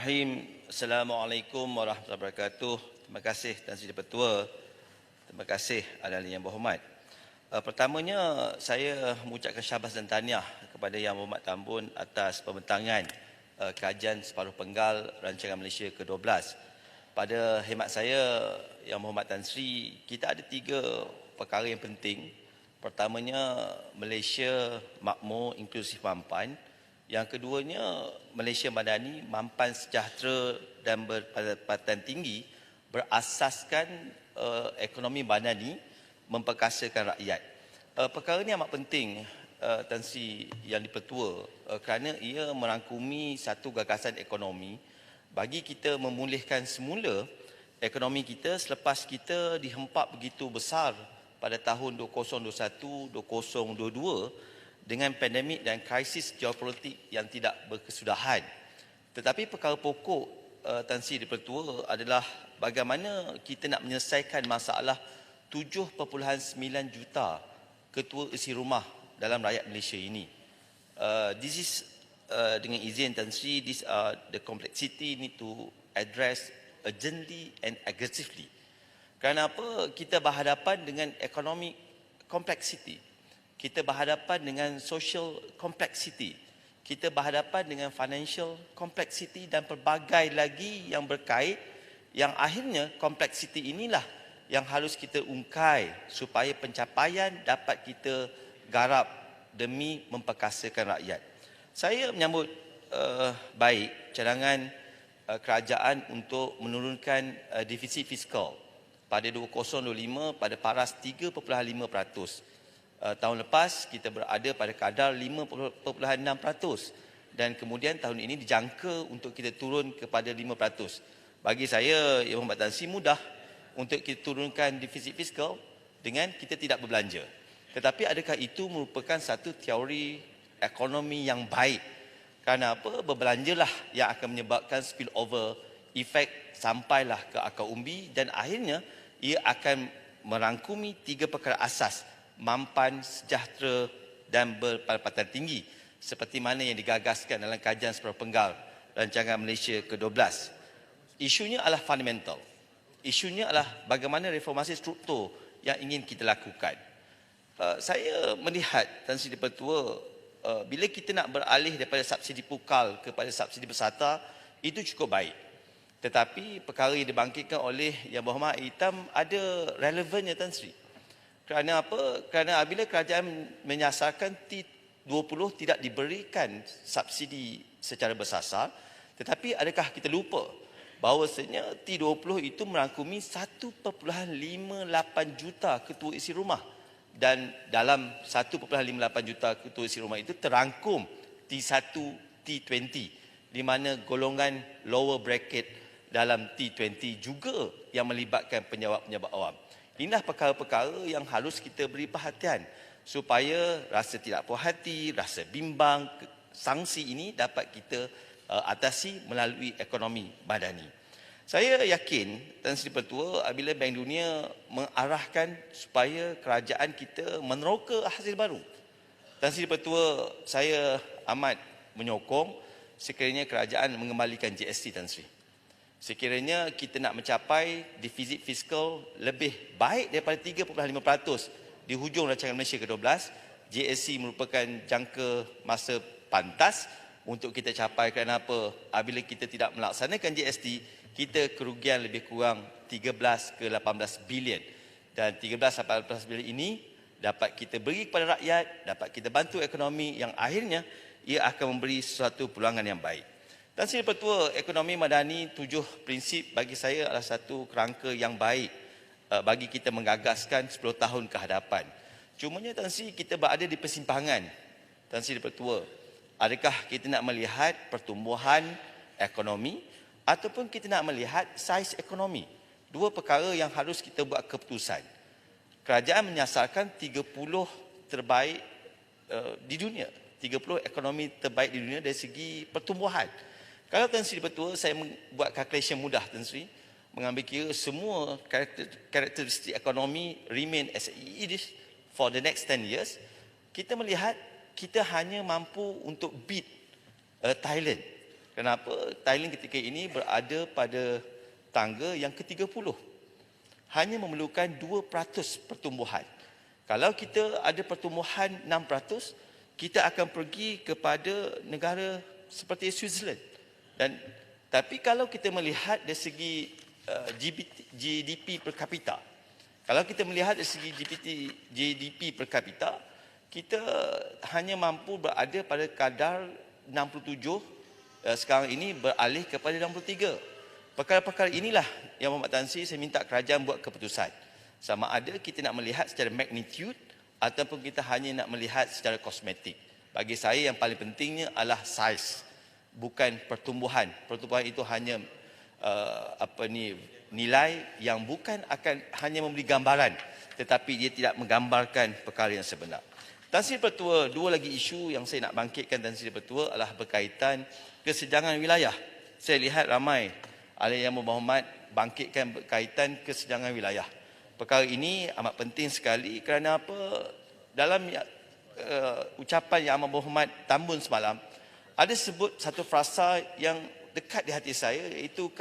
Assalamualaikum warahmatullahi wabarakatuh. Terima kasih Tan Sri Ketua. Terima kasih ahli yang berhormat. Pertamanya saya mengucapkan syabas dan tahniah kepada Yang Berhormat Tan Bun atas pembentangan kajian separuh penggal rancangan Malaysia ke-12. Pada khidmat saya Yang Berhormat Tan Sri, kita ada 3 perkara yang penting. Pertamanya, Malaysia makmur, inklusif, mampan. Yang keduanya, Malaysia Madani, mampan, sejahtera dan berpendapatan tinggi berasaskan ekonomi madani memperkasakan rakyat. Perkara ini amat penting, Tan Sri Yang Dipertua, kerana ia merangkumi satu gagasan ekonomi bagi kita memulihkan semula ekonomi kita selepas kita dihempap begitu besar pada tahun 2021-2022 dengan pandemik dan krisis geopolitik yang tidak berkesudahan. Tetapi perkara pokok Tan Sri Dipertua adalah bagaimana kita nak menyelesaikan masalah 7.9 juta ketua isi rumah dalam rakyat Malaysia ini. This is dengan izin Tan Sri, these are the complexity need to address urgently and aggressively. Kerana apa? Kita berhadapan dengan economic complexity. Kita berhadapan dengan social complexity. Kita berhadapan dengan financial complexity dan pelbagai lagi yang berkait, yang akhirnya complexity inilah yang harus kita ungkai supaya pencapaian dapat kita garap demi memperkasakan rakyat. Saya menyambut baik cadangan kerajaan untuk menurunkan defisit fiskal pada 2025 pada paras 3.5%. Tahun lepas kita berada pada kadar 5.6% dan kemudian tahun ini dijangka untuk kita turun kepada 5%. Bagi saya, Yang Berhormat Tan Sri, mudah untuk kita turunkan defisit fiskal dengan kita tidak berbelanja. Tetapi adakah itu merupakan satu teori ekonomi yang baik? Kerana apa? Berbelanjalah yang akan menyebabkan spillover effect sampailah ke akar umbi dan akhirnya ia akan merangkumi 3 perkara asas: mampan, sejahtera dan berpendapatan tinggi, seperti mana yang digagaskan dalam kajian separuh penggal rancangan Malaysia ke-12. Isunya adalah fundamental. Isunya adalah bagaimana reformasi struktur yang ingin kita lakukan. Saya melihat, Tan Sri Dipertua, bila kita nak beralih daripada subsidi pukal kepada subsidi bersata, itu cukup baik. Tetapi perkara yang dibangkitkan oleh Yang Berhormat Hitam ada relevannya, Tan Sri. Kerana apa? Kerana apabila kerajaan menyasarkan T20 tidak diberikan subsidi secara bersasar, tetapi adakah kita lupa bahawasanya T20 itu merangkumi 1.58 juta ketua isi rumah dan dalam 1.58 juta ketua isi rumah itu terangkum T1, T20 di mana golongan lower bracket dalam T20 juga yang melibatkan pejabat-pejabat awam. Inilah perkara-perkara yang harus kita beri perhatian supaya rasa tidak puas hati, rasa bimbang, sanksi ini dapat kita atasi melalui ekonomi madani. Saya yakin, Tan Sri Pertua, apabila Bank Dunia mengarahkan supaya kerajaan kita meneroka hasil baru. Tan Sri Pertua, saya amat menyokong sekiranya kerajaan mengembalikan GST, Tan Sri. Sekiranya kita nak mencapai defisit fiskal lebih baik daripada 3.5% di hujung rancangan Malaysia ke-12, GST merupakan jangka masa pantas untuk kita capai. Kerana apa? Apabila kita tidak melaksanakan GST, kita kerugian lebih kurang 13 ke 18 bilion. Dan 13-18 bilion ini dapat kita beri kepada rakyat, dapat kita bantu ekonomi yang akhirnya ia akan memberi sesuatu peluangan yang baik. Tan Sri Pertua, ekonomi madani 7 prinsip bagi saya adalah satu kerangka yang baik bagi kita menggagaskan 10 tahun ke hadapan. Cumanya Tan Sri, kita berada di persimpangan. Tan Sri Pertua, adakah kita nak melihat pertumbuhan ekonomi ataupun kita nak melihat saiz ekonomi? 2 perkara yang harus kita buat keputusan. Kerajaan menyasarkan 30 terbaik di dunia, 30 ekonomi terbaik di dunia dari segi pertumbuhan. Kalau Tan Sri Pertua, saya buat calculation mudah, Tan Sri, mengambil kira semua karakteristik ekonomi remain as it is for the next 10 years, kita melihat kita hanya mampu untuk beat Thailand Kenapa? Thailand ketika ini berada pada tangga yang ke-30. Hanya memerlukan 2% pertumbuhan. Kalau kita ada pertumbuhan 6%, kita akan pergi kepada negara seperti Switzerland. Tapi kalau kita melihat dari segi GDP per kapita, kalau kita melihat dari segi GDP per kapita, kita hanya mampu berada pada kadar 67, sekarang ini beralih kepada 63. Perkara-perkara inilah yang Muhammad Tan Sri saya minta kerajaan buat keputusan. Sama ada kita nak melihat secara magnitude ataupun kita hanya nak melihat secara kosmetik. Bagi saya yang paling pentingnya adalah saiz, bukan pertumbuhan. Pertumbuhan itu hanya nilai yang bukan akan hanya memberi gambaran, tetapi dia tidak menggambarkan perkara yang sebenar. Tan Sri Pertua, dua lagi isu yang saya nak bangkitkan Tan Sri Pertua adalah berkaitan kesejangan wilayah. Saya lihat ramai ahli yang berhormat bangkitkan berkaitan kesejangan wilayah. Perkara ini amat penting sekali kerana apa? Dalam ucapan Yang Amat Berhormat Tambun semalam, ada sebut satu frasa yang dekat di hati saya, iaitu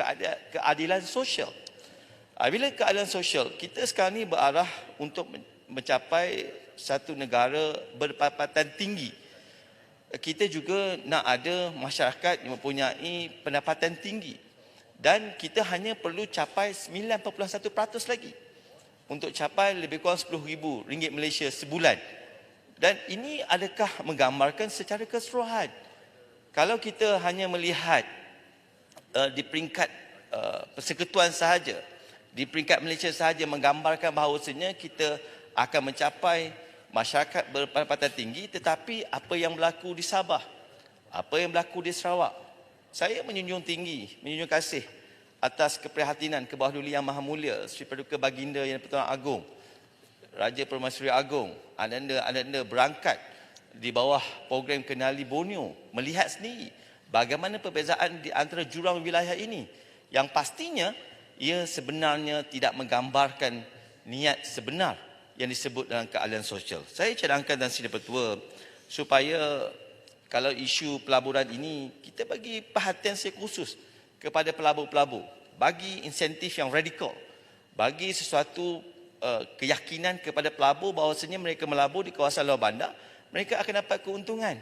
keadilan sosial. Bila keadilan sosial, kita sekarang ni berarah untuk mencapai satu negara berpendapatan tinggi. Kita juga nak ada masyarakat yang mempunyai pendapatan tinggi. Dan kita hanya perlu capai 9.1% lagi untuk capai lebih kurang RM10,000 Malaysia sebulan. Dan ini adakah menggambarkan secara keseluruhan? Kalau kita hanya melihat di peringkat persekutuan sahaja, di peringkat Malaysia sahaja menggambarkan bahawasanya kita akan mencapai masyarakat berpendapatan tinggi, tetapi apa yang berlaku di Sabah, apa yang berlaku di Sarawak, saya menjunjung tinggi, menjunjung kasih atas keprihatinan ke bawah Duli Yang Maha Mulia Sri Paduka Baginda Yang Pertuan Agong, Raja Permaisuri Agong, anda berangkat di bawah program Kenali Borneo, melihat sendiri bagaimana perbezaan di antara jurang wilayah ini yang pastinya ia sebenarnya tidak menggambarkan niat sebenar yang disebut dalam keadilan sosial. Saya cadangkan Tan Sri Pertua supaya kalau isu pelaburan ini, kita bagi perhatian secara khusus kepada pelabur-pelabur, bagi insentif yang radikal, bagi sesuatu keyakinan kepada pelabur bahawasanya mereka melabur di kawasan luar bandar, mereka akan dapat keuntungan.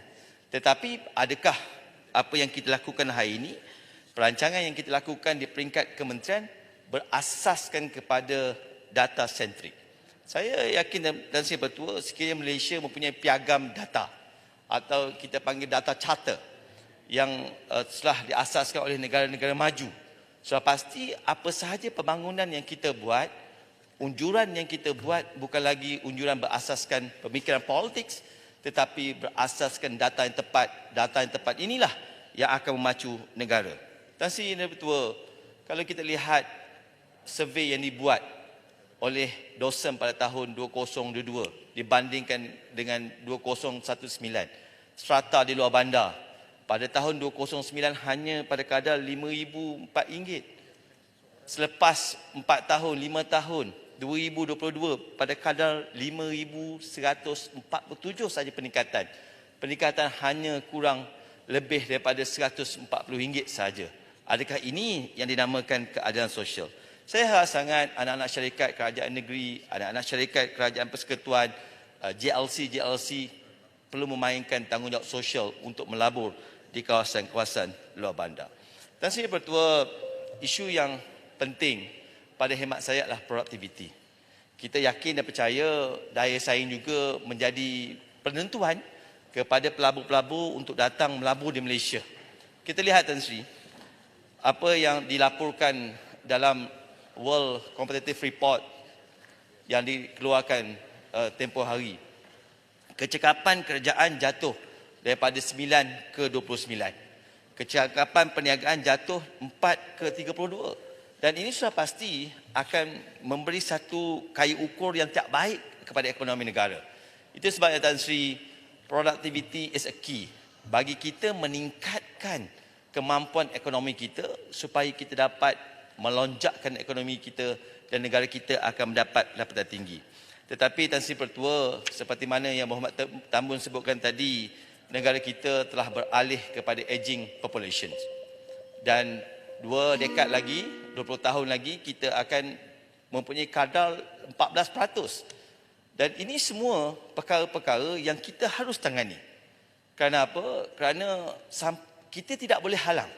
Tetapi adakah apa yang kita lakukan hari ini, perancangan yang kita lakukan di peringkat kementerian berasaskan kepada data sentrik? Saya yakin dan saya Pertua, sekiranya Malaysia mempunyai piagam data atau kita panggil data charter yang telah diasaskan oleh negara-negara maju, sudah pasti apa sahaja pembangunan yang kita buat, unjuran yang kita buat bukan lagi unjuran berasaskan pemikiran politik, tetapi berasaskan data yang tepat. Data yang tepat inilah yang akan memacu negara. Tan Sri Pertua, kalau kita lihat survei yang dibuat oleh dosen pada tahun 2022 dibandingkan dengan 2019, strata di luar bandar pada tahun 2009 hanya pada kadar RM5,004. Selepas 4 tahun, 5 tahun, 2022 pada kadar RM5,147 saja peningkatan. Peningkatan hanya kurang lebih daripada RM140 saja. Adakah ini yang dinamakan keadilan sosial? Saya harap sangat anak-anak syarikat kerajaan negeri, anak-anak syarikat kerajaan persekutuan, JLC perlu memainkan tanggungjawab sosial untuk melabur di kawasan-kawasan luar bandar. Tan Sri Pertua, isu yang penting pada hemat saya adalah produktiviti. Kita yakin dan percaya daya saing juga menjadi penentuan kepada pelabur-pelabur untuk datang melabur di Malaysia. Kita lihat Tan Sri, apa yang dilaporkan dalam World Competitive Report yang dikeluarkan tempoh hari. Kecekapan kerajaan jatuh daripada 9 ke 29. Kecekapan perniagaan jatuh 4 ke 32. Dan ini sudah pasti akan memberi satu kayu ukur yang tak baik kepada ekonomi negara. Itu sebabnya Tan Sri, productivity is a key bagi kita meningkatkan kemampuan ekonomi kita supaya kita dapat melonjakkan ekonomi kita dan negara kita akan mendapat pendapatan tinggi. Tetapi Tan Sri Pertua, seperti mana yang Muhammad Tambun sebutkan tadi, negara kita telah beralih kepada aging population. Dan 2 dekad lagi, 20 tahun lagi, kita akan mempunyai kadar 14%. Dan ini semua perkara-perkara yang kita harus tangani. Kerana apa? Kerana kita tidak boleh halang.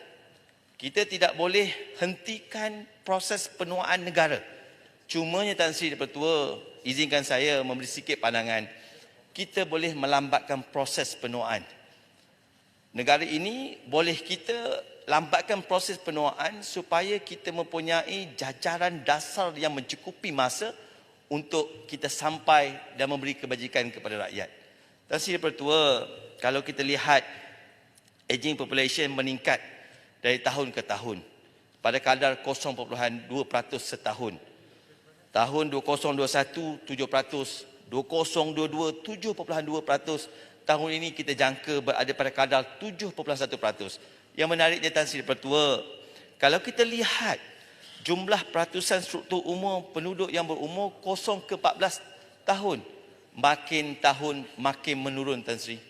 Kita tidak boleh hentikan proses penuaan negara. Cumanya Tan Sri Pertua, izinkan saya memberi sikit pandangan. Kita boleh melambatkan proses penuaan. Negara ini boleh kita lambatkan proses penuaan supaya kita mempunyai jajaran dasar yang mencukupi masa untuk kita sampai dan memberi kebajikan kepada rakyat. Tan Sri Pertua, kalau kita lihat aging population meningkat dari tahun ke tahun pada kadar 0.2% setahun. Tahun 2021 7%, 2022 7.2%. Tahun ini kita jangka berada pada kadar 7.1%. Yang menariknya Tan Sri Pertua, kalau kita lihat jumlah peratusan struktur umur penduduk yang berumur 0 ke 14 tahun, makin tahun makin menurun Tan Sri.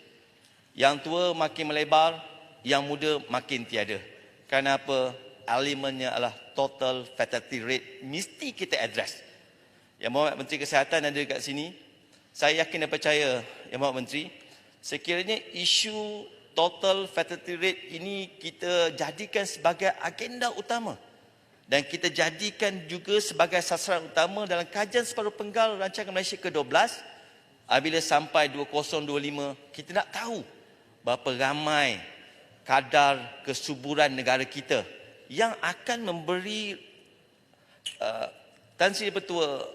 Yang tua makin melebar, yang muda makin tiada. Kerana apa? Elemennya adalah total fatality rate mesti kita address. Yang Mohd Menteri Kesihatan ada dekat sini, saya yakin dan percaya Yang Mohd Menteri, sekiranya isu total fatality rate ini kita jadikan sebagai agenda utama dan kita jadikan juga sebagai sasaran utama dalam kajian separuh penggal rancangan Malaysia ke-12, apabila sampai 2025, kita nak tahu berapa ramai kadar kesuburan negara kita yang akan memberi Tan Sri Pertua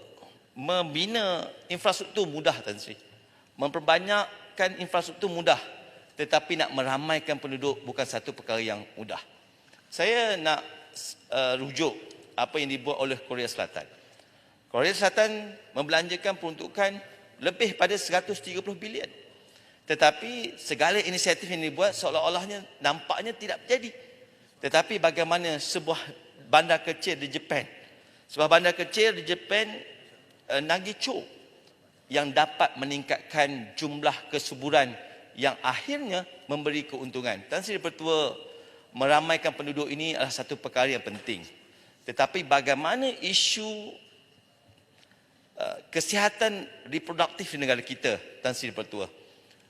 membina infrastruktur mudah Tan Sri. Memperbanyakkan infrastruktur mudah, tetapi nak meramaikan penduduk bukan satu perkara yang mudah. Saya nak rujuk apa yang dibuat oleh Korea Selatan. Korea Selatan membelanjakan peruntukan lebih pada 130 bilion. Tetapi segala inisiatif yang dibuat seolah-olahnya nampaknya tidak berjadi. Tetapi bagaimana sebuah bandar kecil di Jepun, Nagicho, yang dapat meningkatkan jumlah kesuburan yang akhirnya memberi keuntungan. Tan Sri Pertua, meramaikan penduduk ini adalah satu perkara yang penting. Tetapi bagaimana isu kesihatan reproduktif di negara kita, Tan Sri Pertua?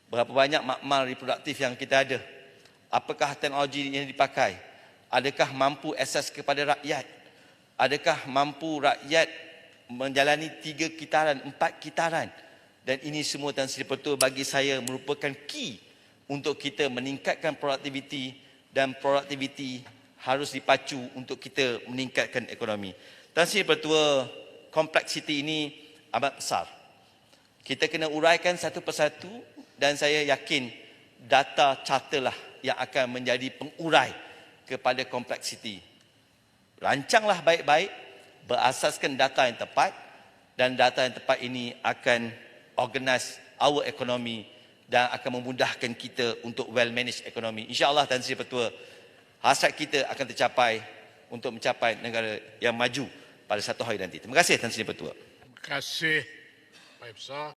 Berapa banyak makmal reproduktif yang kita ada? Apakah teknologi yang dipakai? Adakah mampu akses kepada rakyat? Adakah mampu rakyat menjalani 3 kitaran, 4 kitaran? Dan ini semua Tan Sri Pertua bagi saya merupakan key untuk kita meningkatkan produktiviti, dan produktiviti harus dipacu untuk kita meningkatkan ekonomi. Tan Sri Pertua, kompleksiti ini amat besar. Kita kena uraikan satu persatu dan saya yakin data charter lah yang akan menjadi pengurai kepada kompleksiti. Rancanglah baik-baik berasaskan data yang tepat, dan data yang tepat ini akan organize our economy dan akan memudahkan kita untuk well manage ekonomi. InsyaAllah Tan Sri Pertua, hasrat kita akan tercapai untuk mencapai negara yang maju pada satu hari nanti. Terima kasih Tan Sri Pertua. Terima kasih Pak Ifsah.